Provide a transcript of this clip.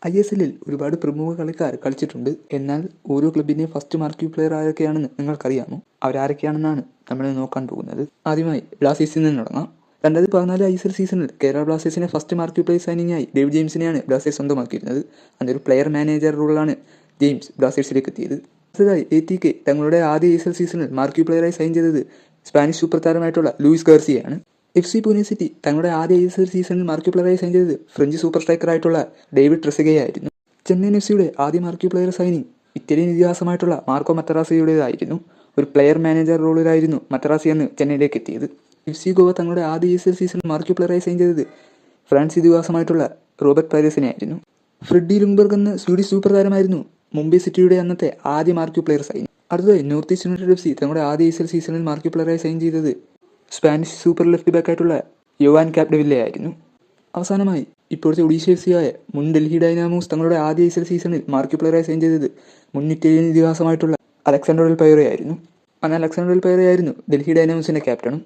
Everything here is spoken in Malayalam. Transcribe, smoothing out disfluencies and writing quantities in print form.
ISLൽ ഒരുപാട് പ്രമുഖ കളിക്കാർ കളിച്ചിട്ടുണ്ട്. എന്നാൽ ഓരോ ക്ലബിൻ്റെയും ഫസ്റ്റ് മാർക്വീ പ്ലെയർ ആരൊക്കെയാണെന്ന് നിങ്ങൾക്കറിയാമോ? അവരാരൊക്കെയാണെന്നാണ് നമ്മൾ നോക്കാൻ പോകുന്നത്. ആദ്യമായി ബ്ലാസ്റ്റേഴ്സിൽ നിന്ന് തുടങ്ങാം. 2014 ISL സീസണിൽ കേരള ബ്ലാസ്റ്റേഴ്സിന്റെ ഫസ്റ്റ് മാർക്വീ പ്ലെയർ സൈനിങ്ങായി ഡേവിഡ് ജെയിംസിനെയാണ് ബ്ലാസ്റ്റേഴ്സ് സ്വന്തമാക്കിയിരുന്നത്. അന്നൊരു പ്ലെയർ മാനേജർ റോളിലാണ് ജെയിംസ് ബ്ലാസ്റ്റേഴ്സിലേക്ക് എത്തിയത്. അടുത്തതായി ATK തങ്ങളുടെ ആദ്യ ISL സീസണിൽ മാർക്വീ പ്ലെയറായി സൈൻ ചെയ്തത് സ്പാനിഷ് സൂപ്പർ താരമായിട്ടുള്ള ലൂയിസ് ഗാർസിയയാണ്. FC പൂനെ സിറ്റി തങ്ങളുടെ ആദ്യ ISL സീസണിൽ മാർക്വീ പ്ലെയറായി സൈൻ ചെയ്തത് ഫ്രഞ്ച് സൂപ്പർ സ്ട്രൈക്കറായിട്ടുള്ള ഡേവിഡ് ട്രെസഗയായിരുന്നു. ചെന്നൈയിൻ FCയുടെ ആദ്യ മാർക്വീ പ്ലെയർ സൈനിങ് ഇറ്റാലിയൻ ഇതിഹാസമായിട്ടുള്ള മാർക്കോ മറ്ററാസിയുടേതായിരുന്നു. ഒരു പ്ലെയർ മാനേജർ റോളിലായിരുന്നു മറ്ററാസി അന്ന് ചെന്നൈയിലേക്ക് എത്തിയത്. FC ഗോവ തങ്ങളുടെ ആദ്യ ISL സീസണിൽ മാർക്വീ പ്ലെയറായി സൈൻ ചെയ്തത് ഫ്രാൻസ് ഇതിഹാസമായിട്ടുള്ള റോബർട്ട് പാരീസിനെയായിരുന്നു. ഫ്രെഡി ലുംബർഗ് എന്ന സ്വീഡിഷ് സൂപ്പർ താരമായിരുന്നു മുംബൈ സിറ്റിയുടെ അന്നത്തെ ആദ്യ മാർക്വീ പ്ലെയർ സൈൻ. അടുത്തതായി നോർത്ത് ഈസ്റ്റ് യുണൈറ്റഡ് FC തങ്ങളുടെ ആദ്യ ISL സീസണിൽ മാർക്വീ പ്ലെയറായി സൈൻ ചെയ്തത് സ്പാനിഷ് സൂപ്പർ ലെഫ്റ്റ് ബാക്കായിട്ടുള്ള യോവാൻ കാപ്ഡെവില്ലയായിരുന്നു. അവസാനമായി ഇപ്പോഴത്തെ ഒഡീഷ FC ആയ മുൻ ഡൽഹി ഡൈനാമോസ് തങ്ങളുടെ ആദ്യ ISL സീസണിൽ മാർക്വീ പ്ലെയറായി സൈൻ ചെയ്തത് മുൻ ഇറ്റാലിയൻ ഇതിഹാസമായിട്ടുള്ള അലക്സാണ്ടർ ഡെൽ പൈറോ ആയിരുന്നു. അന്ന് അലക്സാണ്ടർ ഡെൽ പൈറോ ആയിരുന്നു ഡൽഹി ഡൈനാമോസിന്റെ ക്യാപ്റ്റനും.